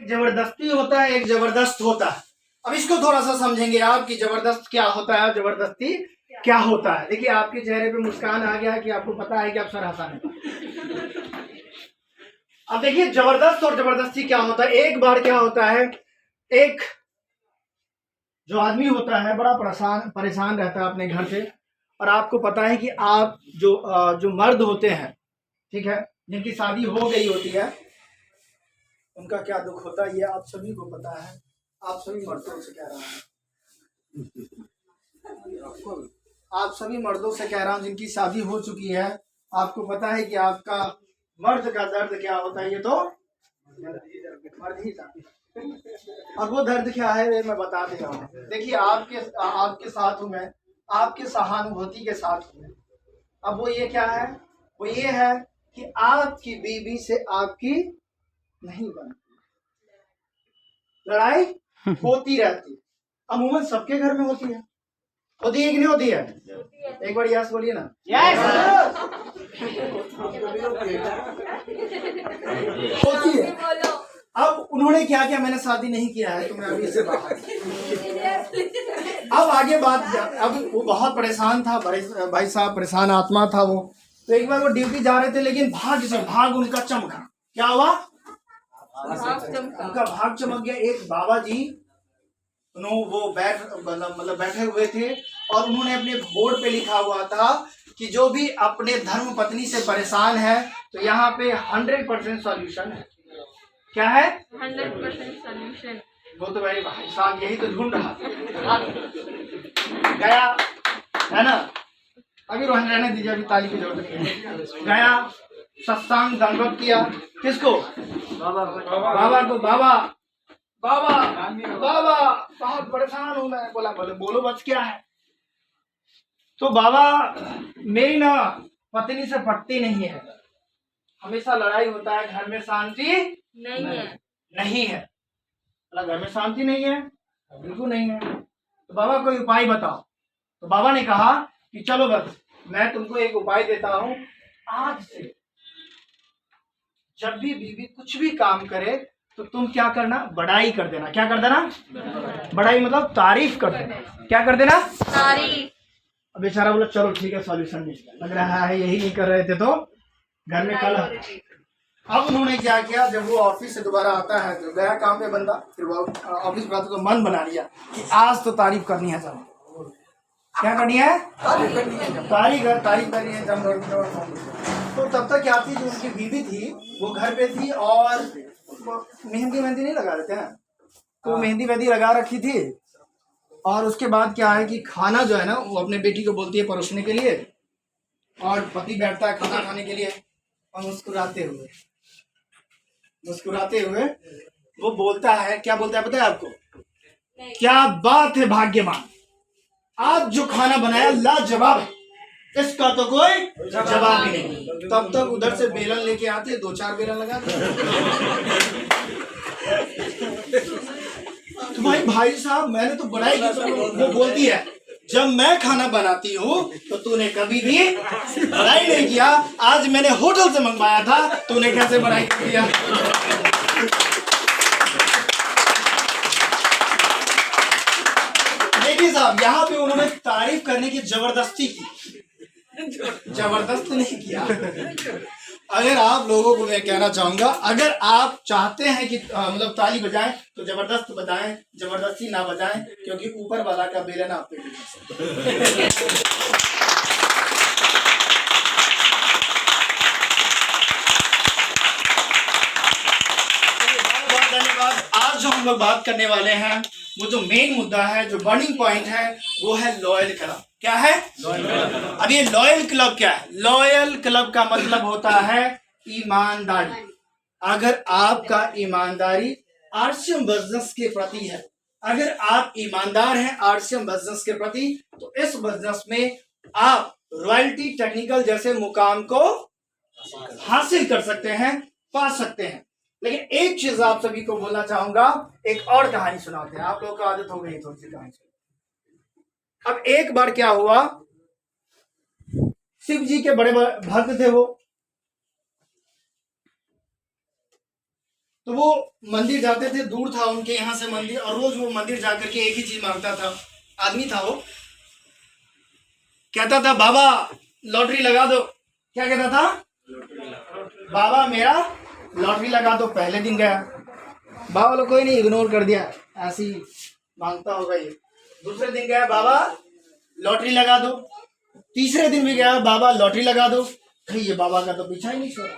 जबरदस्ती होता है, एक जबरदस्त होता है। अब इसको थोड़ा सा समझेंगे आप कि जबरदस्त क्या होता है, जबरदस्ती क्या होता है। देखिए आपके चेहरे पे मुस्कान आ गया कि आपको पता है कि आप सर हंसा। अब देखिए जबरदस्त और जबरदस्ती क्या होता है। एक बार क्या होता है, एक जो आदमी होता है बड़ा परेशान रहता है अपने घर से, और आपको पता है कि आप जो मर्द होते हैं, ठीक है, जिनकी शादी हो गई होती है, उनका क्या दुख होता है ये आप सभी को पता है। आप सभी मर्दों से कह रहा हूँ, आप सभी मर्दों से कह रहा हूँ जिनकी शादी हो चुकी है, आपको पता है कि आपका मर्द का दर्द क्या होता है। ये तो मर्द ही जानते हैं। और वो दर्द क्या है मैं बता दे रहा हूँ। देखिए आपके साथ हूँ मैं, आपके सहानुभूति के साथ हूँ मैं। अब वो ये क्या है, वो ये है कि आपकी बीवी से आपकी नहीं बनती, लड़ाई होती रहती, अमूमन सबके घर में होती है कि नहीं होती है? एक बार यस बोलिए ना। यस होती है। अब उन्होंने क्या किया, मैंने शादी नहीं किया है तो मैं अभी से बाहर। अब आगे बात, अब वो बहुत परेशान था, भाई साहब परेशान आत्मा था वो। तो एक बार वो ड्यूटी जा रहे थे, लेकिन भाग उनका चमका। क्या हुआ? उनका भाग चमक गया। एक बाबा जी वो मतलब बैठे हुए थे, और उन्होंने अपने बोर्ड पे लिखा हुआ था कि जो भी अपने धर्म पत्नी से परेशान है तो यहाँ पे 100% सॉल्यूशन है। क्या है? 100% सॉल्यूशन। वो तो भाई साहब यही तो ढूंढ रहा था। गया है ना, अभी रोहन रहने दीजिए, अभी ताली की जरूरत नहीं। गया सत्संग दंडवत किया, किसको? बाबा को। बाबा बहुत परेशान हूं मैं। बोला बोले बोलो बस क्या है? तो बाबा मेरी ना पत्नी से पटती नहीं है, हमेशा लड़ाई होता है, घर में शांति नहीं है। घर में शांति नहीं है, बिल्कुल नहीं है। तो बाबा कोई उपाय बताओ। तो बाबा ने कहा कि चलो बस मैं तुमको एक उपाय देता हूं, आज से जब भी बीवी कुछ भी काम करे तो तुम क्या करना, बड़ाई कर देना। क्या कर देना? बड़ाई मतलब तारीफ कर देना। क्या कर देना? तारीफ। अब बेचारा बोला चलो ठीक है, सॉल्यूशन लग रहा है, यही नहीं कर रहे थे तो घर में कल। अब उन्होंने क्या किया, जब वो ऑफिस से दोबारा आता है तो गया काम पे बंदा, फिर वो ऑफिस बात को मन बना लिया कि आज तो तारीफ करनी है सब। क्या करनी है? तारीफ करनी है जब। तो तब तक क्या थी, जो उनकी बीवी थी वो घर पे थी, और मेहंदी नहीं लगा रहे थे ना, तो मेहंदी लगा रखी थी। और उसके बाद क्या है कि खाना जो है ना वो अपने बेटी को बोलती है परोसने के लिए, और पति बैठता है खाना खाने के लिए, और मुस्कुराते हुए वो बोलता है, क्या बोलता है पता है आपको? क्या बात है भाग्यवान, आज जो खाना बनाया लाजवाब है, इसका तो कोई जवाब ही नहीं। तब तक उधर से बेलन लेके आते, 2-4 बेलन लगाते। तो भाई साहब मैंने तो बड़ाई की। वो बोलती है जब मैं खाना बनाती हूँ तो तूने कभी भी बड़ाई नहीं किया, आज मैंने होटल से मंगवाया था, तूने कैसे बड़ाई किया? देखिए साहब यहाँ पे उन्होंने तारीफ करने की जबरदस्ती की, जबरदस्त नहीं किया। अगर आप लोगों को मैं कहना चाहूंगा, अगर आप चाहते हैं कि मतलब ताली बजाएं तो जबरदस्त बजाएं, जबरदस्ती ना बजाएं, क्योंकि ऊपर वाला का बेलन आप पे धन्यवाद। आज जो हम लोग बात करने वाले हैं, वो जो मेन मुद्दा है, जो बर्निंग पॉइंट है, वो है लॉयल क्लब। क्या है? अब ये लॉयल क्लब क्या है? लॉयल क्लब का मतलब होता है ईमानदारी। अगर आपका ईमानदारी आरसीएम बिजनेस के प्रति है, अगर आप ईमानदार हैं आरसीएम बिजनेस के प्रति, तो इस बिजनेस में आप रॉयल्टी टेक्निकल जैसे मुकाम को हासिल कर सकते हैं, पा सकते हैं। लेकिन एक चीज आप सभी को बोलना चाहूंगा, एक और कहानी सुनाते हैं। आप लोगों को आदत हो गई थोड़ी सी कहानी। अब एक बार क्या हुआ, शिव जी के बड़े भक्त थे वो, तो वो मंदिर जाते थे, दूर था उनके यहाँ से मंदिर, और रोज वो मंदिर जाकर के एक ही चीज मांगता था। आदमी था वो, कहता था बाबा लॉटरी लगा दो। क्या कहता था? बाबा मेरा लॉटरी लगा दो। पहले दिन गया, बाबा लोग कोई नहीं, इग्नोर कर दिया, ऐसे ही मांगता होगा ये। दूसरे दिन गया, बाबा लॉटरी लगा दो। तीसरे दिन भी गया, बाबा लॉटरी लगा दो। ये बाबा का तो पीछा ही नहीं छोड़ा।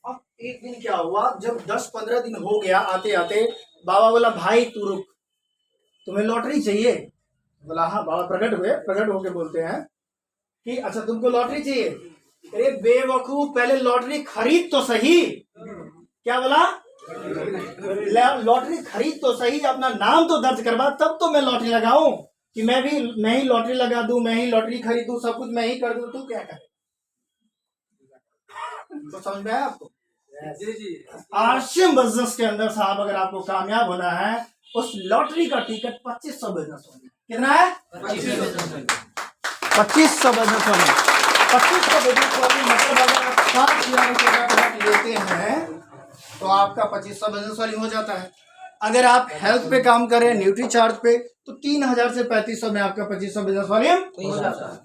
अब एक दिन क्या हुआ, जब 10-15 दिन हो गया आते आते, बाबा बोला भाई तू रुक, तुम्हें लॉटरी चाहिए? बोला हाँ। बाबा प्रकट होके बोलते हैं कि अच्छा तुमको लॉटरी चाहिए? अरे बेवकूफ, पहले लॉटरी खरीद तो सही। क्या बोला? लॉटरी खरीद तो सही, अपना नाम तो दर्ज करवा, तब तो मैं लॉटरी लगाऊं। कि मैं ही लॉटरी लगा दूं, मैं ही लॉटरी खरीदूं, सब कुछ मैं ही कर दूं, तू क्या करे? तो समझ में आया आपको? आरसीएम बिजनेस के अंदर साहब, अगर आपको कामयाब होना है, उस लॉटरी का टिकट 2500 बिजनेस होना। कितना है? 2500 बिजनेस होना। 2500 बिजनेस वाली मतलब अगर आप 5,000 रुपये लेते हैं तो आपका 2500 बिजनेस वाली हो जाता है। अगर आप हेल्थ पे काम करें, न्यूट्री चार्ज पे, तो 3000 से 3500 में आपका 2500 बिजनेस वॉल्यूम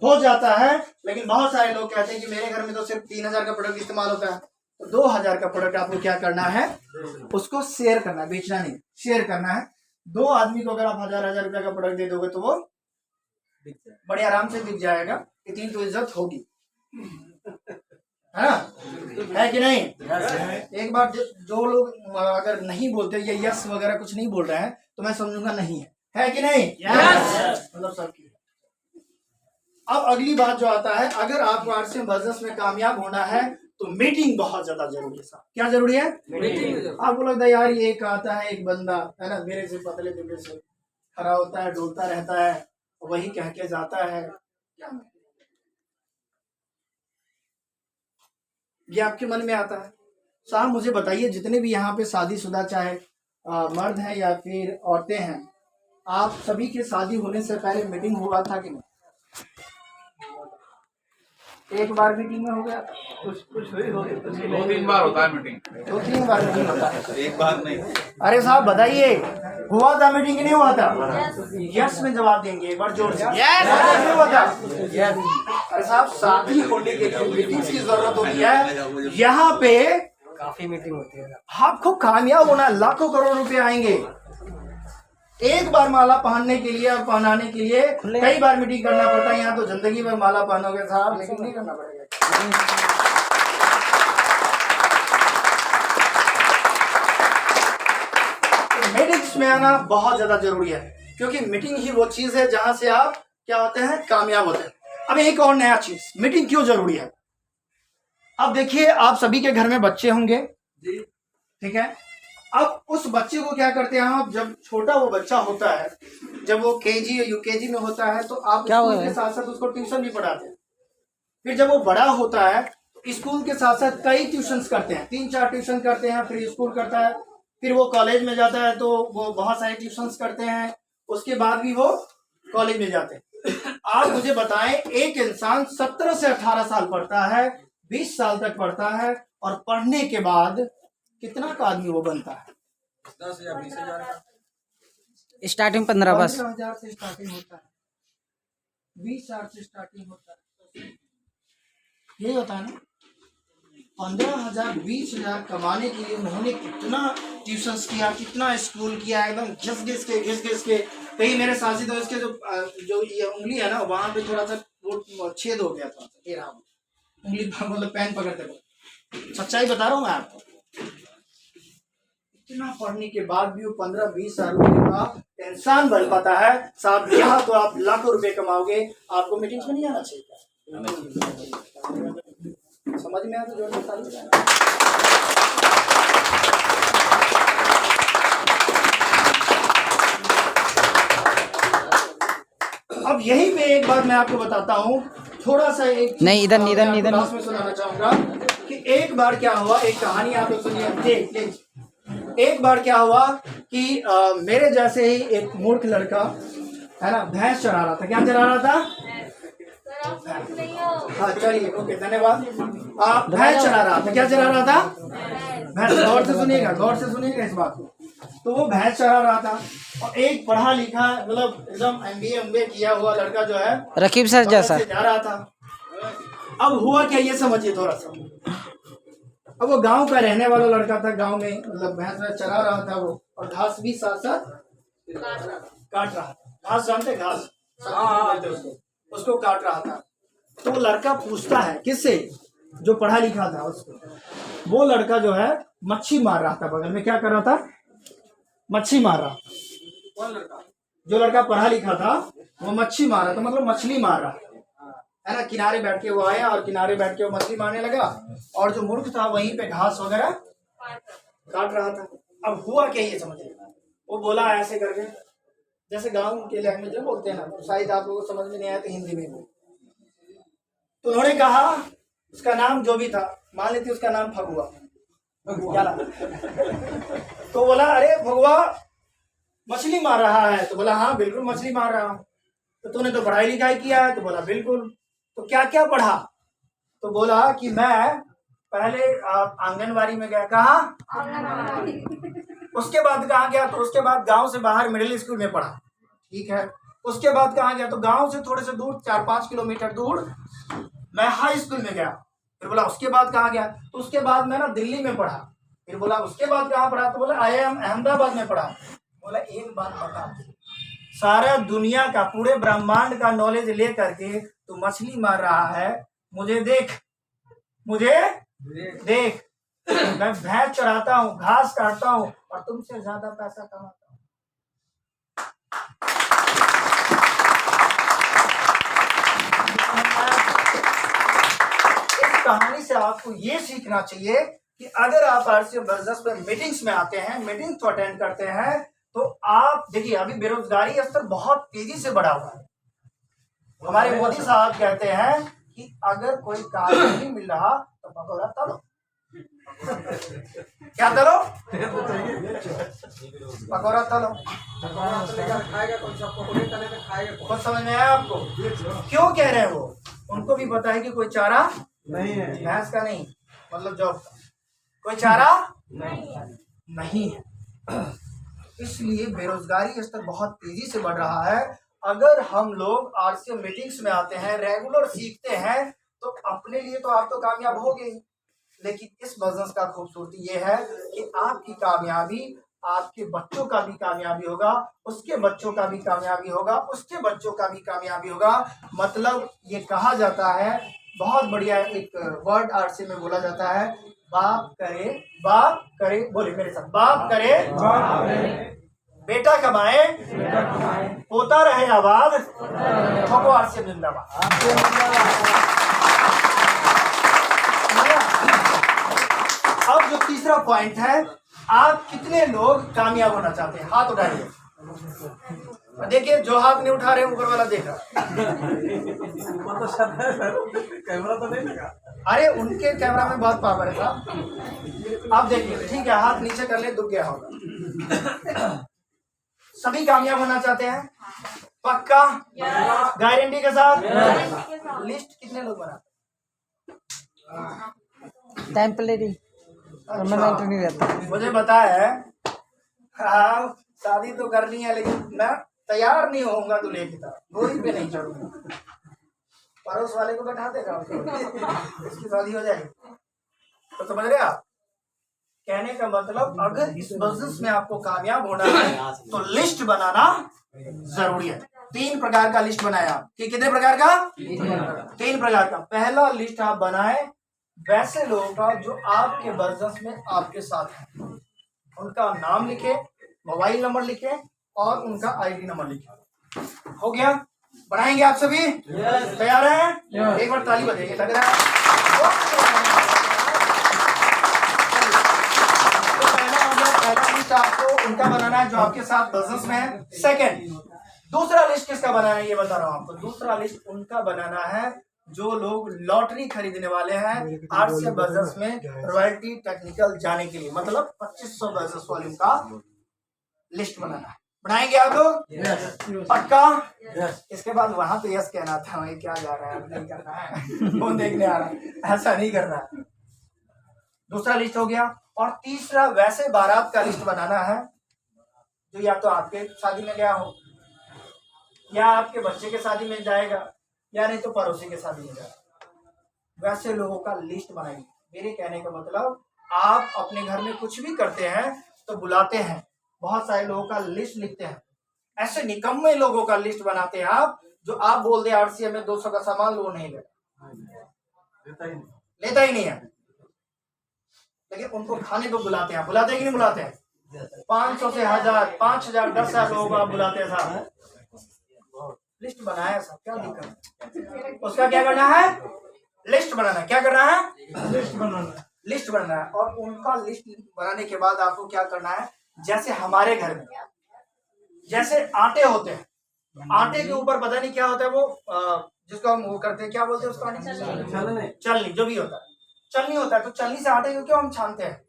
हो जाता है। लेकिन बहुत सारे लोग कहते हैं कि मेरे घर में तो सिर्फ 3000 का प्रोडक्ट इस्तेमाल होता है। तो 2000 का प्रोडक्ट आपको क्या करना है? उसको शेयर करना है, बेचना नहीं, शेयर करना है। 2 आदमी को अगर आप 1000 रुपए का प्रोडक्ट दे दोगे तो वो बड़े आराम से बिक जाएगा। इतनी तो इज्जत होगी, है ना? है कि नहीं? एक बार जो लोग अगर नहीं बोलते या यस वगैरह कुछ नहीं बोल रहे हैं तो मैं समझूंगा नहीं है कि नहीं? मतलब सबकी। अब अगली बात जो आता है, अगर आपको आरसीएम बिजनेस में कामयाब होना है तो मीटिंग बहुत ज्यादा जरूरी है साहब। क्या जरूरी है? मीटिंग। आपको लगता है यार ये एक आता है एक बंदा, है ना, मेरे से पतले दुबले से खड़ा होता है, डोलता रहता है, वही कह के जाता है, क्या ये आपके मन में आता है? साहब मुझे बताइए, जितने भी यहाँ पे शादीशुदा चाहे मर्द हैं या फिर औरतें हैं, आप सभी के शादी होने से पहले मीटिंग हुआ था कि नहीं? एक बार मीटिंग में हो गया? कुछ 2-3 बार होता है मीटिंग। 2-3 बार मीटिंग होता है, एक बार नहीं। अरे साहब बताइए, हुआ था मीटिंग की नहीं हुआ था? यस में जवाब देंगे एक बार जोर से। नहीं हुआ था? अरे साहब शादी होने के लिए मीटिंग्स की जरूरत होती है। यहाँ पे काफी मीटिंग होती है। आपको कामयाब होना, लाखों करोड़ रुपए आएंगे। एक बार माला पहनने के लिए और पहनाने के लिए कई बार मीटिंग करना पड़ता है। यहाँ तो जिंदगी भर माला पहनोगे साहब, लेकिन नहीं करना पड़ेगा। तो मीटिंग्स में आना बहुत ज्यादा जरूरी है, क्योंकि मीटिंग ही वो चीज है जहां से आप क्या होते हैं? कामयाब होते हैं। अब एक और नया चीज, मीटिंग क्यों जरूरी है? अब देखिए, आप सभी के घर में बच्चे होंगे, ठीक है? अब उस बच्चे को क्या करते हैं आप, जब छोटा वो बच्चा होता है, जब वो केजी या यूकेजी में होता है, तो आप स्कूल के साथ साथ उसको ट्यूशन भी पढ़ाते हैं। फिर जब वो बड़ा होता है तो स्कूल के साथ साथ कई ट्यूशंस करते हैं, 3-4 ट्यूशन करते हैं, फिर स्कूल करता है, फिर वो कॉलेज में जाता है तो वो बहुत सारे ट्यूशंस करते हैं, उसके बाद भी वो कॉलेज में जाते हैं। आप मुझे बताएं, एक इंसान 17 से 18 साल पढ़ता है, 20 साल तक पढ़ता है, और पढ़ने के बाद कितना का आदमी वो बनता है? 10 या 20,000 का स्टार्टिंग 15 बस 15,000 से स्टार्टिंग होता है, 20,000 से स्टार्टिंग होता है। यही होता है ना? 15,000 20,000 कमाने के लिए उन्होंने कितना ट्यूशंस किया, कितना स्कूल किया, एकदम घिस घिस के। कहीं मेरे साथी तो इसके जो ये उंगली है ना, वहां पे थोड़ा सा वो छेद हो गया था, ये रहा उंगली, मतलब पेन पकड़ते हुए। सच्चाई बता रहा हूँ मैं आपको। इतना पढ़ने के बाद भी वो 15-20 साल का इंसान बन पाता है साहब। यहाँ तो आप लाखों रुपए कमाओगे। आपको मीटिंग्स में नहीं आना चाहिए? समझ में आया तो जोर से। अब यहीं पे एक बात मैं आपको बताता हूँ, थोड़ा सा एक नहीं, इधर क्लास में सुनाना चाहूंगा कि एक बार क्या हुआ, एक कहानी आप लोग सुनिए। एक बार क्या हुआ कि मेरे जैसे ही एक मूर्ख लड़का, है ना, भैंस चरा रहा था। क्या चरा रहा था? हाँ चलिए, ओके, धन्यवाद। भैंस चला रहा था, क्या चला रहा था? भैंस। गौर से सुनिएगा, गौर से सुनिएगा इस बात को। तो वो भैंस चला रहा था और एक पढ़ा लिखा, मतलब एकदम MBA किया हुआ लड़का जो है, रकीब सर जैसा जा रहा था। अब हुआ क्या, ये समझिए थोड़ा सा। अब वो गांव का रहने वाला लड़का था, गांव में मतलब भैंस चरा रहा था वो, और घास भी साथ साथ काट रहा था। घास जानते, घास उसको काट रहा था। तो वो लड़का पूछता है किससे, जो पढ़ा लिखा था उसको। वो लड़का जो है मच्छी मार रहा था, बगल में क्या कर रहा था? मच्छी मार रहा। कौन लड़का? जो लड़का पढ़ा लिखा था वो मच्छी मार रहा था, मतलब मछली मार रहा है ना। किनारे बैठ के वो आया और किनारे बैठ के वो मछली मारने लगा, और जो मूर्ख था वहीं पे घास वगैरह काट रहा था। अब हुआ क्या, ये समझिए। वो बोला ऐसे करके, जैसे गांव के लैंग्वेज में बोलते हैं ना, तो शायद आप लोगों को समझ में नहीं आया तो हिंदी में बोल। तो उन्होंने कहा, उसका नाम जो भी था, मान लेते उसका नाम फगुआ, क्या नाम? तो बोला, अरे फगुआ मछली मार रहा है? तो बोला, हाँ बिल्कुल मछली मार रहा हूँ। तो तूने तो पढ़ाई लिखाई किया है? तो बोला बिल्कुल। तो क्या क्या पढ़ा? तो बोला कि मैं पहले आंगनवाड़ी में गया। कहा? उसके बाद कहाँ गया? तो उसके बाद गांव से बाहर मिडिल स्कूल में पढ़ा, ठीक है। उसके बाद कहाँ गया? तो गांव से थोड़े से दूर, 4-5 किलोमीटर दूर मैं हाई स्कूल में गया। फिर बोला उसके बाद कहाँ गया? तो उसके बाद मैं ना दिल्ली में पढ़ा। फिर बोला उसके बाद कहाँ पढ़ा? तो बोला IIM अहमदाबाद में पढ़ा। बोला एक बात बता, सारा दुनिया का, पूरे ब्रह्मांड का नॉलेज ले करके तू मछली मार रहा है, मुझे देख, मुझे देख। मैं भैंस चराता हूँ, घास काटता हूँ, और तुमसे ज्यादा पैसा कमाता हूँ। इस कहानी से आपको ये सीखना चाहिए कि अगर आप RCM बिजनेस में मीटिंग्स में आते हैं, मीटिंग को अटेंड करते हैं, तो आप देखिए अभी बेरोजगारी स्तर बहुत तेजी से बढ़ा हुआ है। हमारे मोदी साहब कहते हैं कि अगर कोई काम नहीं मिल रहा तो पकौड़ा तलो। क्या तलो? पकौड़ा तलो। कुछ समझ में आया आपको? क्यों कह रहे हैं वो? उनको भी पता है कि कोई चारा नहीं है, भैंस का नहीं, मतलब जॉब का कोई चारा नहीं है। इसलिए बेरोजगारी स्तर बहुत तेजी से बढ़ रहा है। अगर हम लोग RCM मीटिंग्स में आते हैं, रेगुलर सीखते हैं, तो अपने लिए तो आप तो कामयाब हो गए, लेकिन इस बिजनेस का खूबसूरती ये है कि आपकी कामयाबी आपके बच्चों का भी कामयाबी होगा, उसके बच्चों का भी कामयाबी होगा, उसके बच्चों का भी कामयाबी होगा। मतलब ये कहा जाता है, बहुत बढ़िया एक वर्ड RCM में बोला जाता है, बाप करे, बोले मेरे साथ, बाप करे बेटा कमाए, पोता रहे आबाद, ठोको RCM जिंदाबाद। अब जो तीसरा पॉइंट है, आप कितने लोग कामयाब होना चाहते हैं? हाथ उठाइए। देखिए जो हाथ नहीं उठा रहे ऊपर वाला देख रहा। कैमरा तो नहीं लगा। अरे उनके कैमरा में बहुत पावर है साहब। आप देखिए, ठीक है, हाथ नीचे कर ले, दुख गया होगा। सभी कामयाब होना चाहते हैं? पक्का? गारंटी के साथ? लिस्ट कितने लोग बनाते? टेम्परेरी परमानेंट नहीं रहता। मुझे पता है, हाँ शादी तो करनी है, लेकिन मैं तैयार नहीं होऊंगा तो लेके डोरी पे नहीं चढ़ूंगा। पड़ोस वाले को बैठा देगा, इसकी शादी हो जाएगी। तो समझ रहे आप? कहने का मतलब, अगर इस बिजनेस में आपको कामयाब होना है तो लिस्ट बनाना जरूरी है। 3 प्रकार का लिस्ट बनाया। कि कितने प्रकार का? 3 प्रकार का। पहला लिस्ट आप बनाए वैसे लोगों का जो आपके बिजनेस में आपके साथ है। उनका नाम लिखे, मोबाइल नंबर लिखे और उनका ID नंबर लिखे। हो गया? बढ़ाएंगे आप सभी? तैयार हैं? एक बार ताली बजाइए, लग रहा है। पहला लिस्ट आपको उनका बनाना है जो आपके साथ बिजनेस में है। सेकंड, दूसरा लिस्ट किसका बनाना है ये बता रहा हूं आपको। दूसरा लिस्ट उनका बनाना है जो लोग लॉटरी खरीदने वाले हैं RCM बिजनेस में रॉयल्टी टेक्निकल जाने के लिए, मतलब 2500 बिजनेस वॉल्यूम का लिस्ट बनाना है। बनाएंगे आप लोग? यस पक्का? यस इसके बाद वहां तो यस कहना था, वही क्या जा रहा है, अब नहीं करना है, कौन देखने आ रहा है, ऐसा नहीं करना है। दूसरा लिस्ट हो गया। और तीसरा वैसे बारात का लिस्ट बनाना है जो या तो आपके शादी में गया हो, या आपके बच्चे के शादी में जाएगा, या नहीं तो पड़ोसी के शादी में जाएगा। वैसे लोगों का लिस्ट बनाइए। मेरे कहने का मतलब, आप अपने घर में कुछ भी करते हैं तो बुलाते हैं, बहुत सारे लोगों का लिस्ट लिखते हैं। ऐसे निकम्मे लोगों का लिस्ट बनाते हैं आप, जो आप बोल दे आरसीएम में 200 का सामान लो, नहीं लेता ही नहीं है, लेकिन उनको खाने को बुलाते हैं। बुलाते हैं कि नहीं बुलाते हैं? 500 से 1000, 5000, 10,000 लोगों को आप बुलाते हैं साहब। लिस्ट बनाया सब, क्या दिक्कत है? उसका क्या करना है? लिस्ट बनाना। क्या करना है? लिस्ट बनाना। लिस्ट बनाना है। और उनका लिस्ट बनाने के बाद आपको क्या करना है, जैसे हमारे घर में जैसे आटे होते हैं, आटे के ऊपर पता नहीं क्या होता है, वो जिसको हम वो करते हैं, क्या बोलते हैं उसको? चलनी। जो भी होता है, चलनी होता है। तो चलनी से आटे को क्यों हम छानते हैं?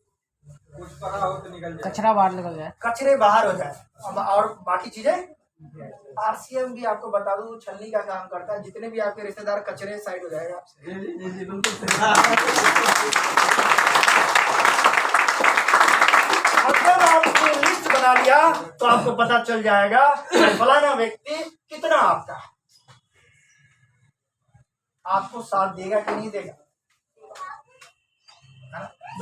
कचरा बाहर निकल जाए, कचरे बाहर हो जाए, और बाकी चीजें। आरसीएम भी आपको बता दूं, छलनी का काम करता है। जितने भी आपके रिश्तेदार, कचरे साइड हो जाएगा आपसे। अगर आपने लिस्ट बना लिया तो आपको पता चल जाएगा फलाना व्यक्ति कितना आपका है, आपको साथ देगा कि नहीं देगा।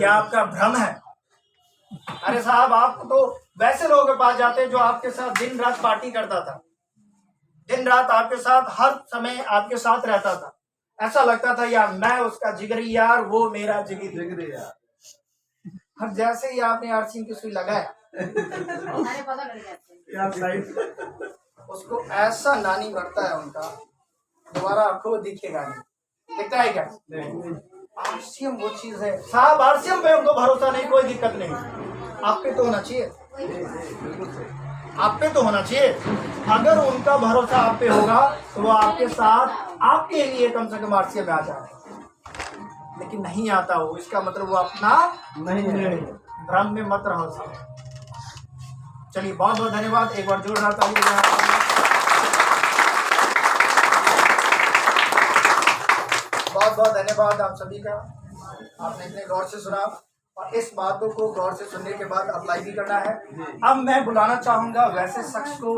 यह आपका भ्रम है। अरे साहब, आप तो वैसे लोगों के पास जाते हैं जो आपके साथ दिन रात पार्टी करता था, दिन रात आपके साथ, हर समय आपके साथ रहता था। ऐसा लगता था यार मैं उसका जिगरी यार, वो मेरा जिगरी यार। अब जैसे ही आपने आरसीएम की सुई लगाया, उसको ऐसा नानी बढ़ता है उनका, दोबारा आपको दिखेगा नहीं। दिखता है क्या? आरसीएम वो चीज है साहब। आरसीएम पे उनको भरोसा नहीं, कोई दिक्कत नहीं, आप पे तो होना चाहिए, आप पे तो होना चाहिए। अगर उनका भरोसा आप पे होगा तो वो आपके साथ, आपके लिए कम से कम आरसीएम में आ जाए। लेकिन नहीं आता हो, इसका मतलब वो अपना नहीं है। भ्रम में मत रहो साहब। चलिए, बहुत बहुत धन्यवाद। एक बार जोरदार ताली बजाएं। बहुत बहुत धन्यवाद आप सभी का, आपने इतने गौर से सुना, और इस बातों को गौर से सुनने के बाद अप्लाई भी करना है। अब मैं बुलाना चाहूंगा वैसे शख्स को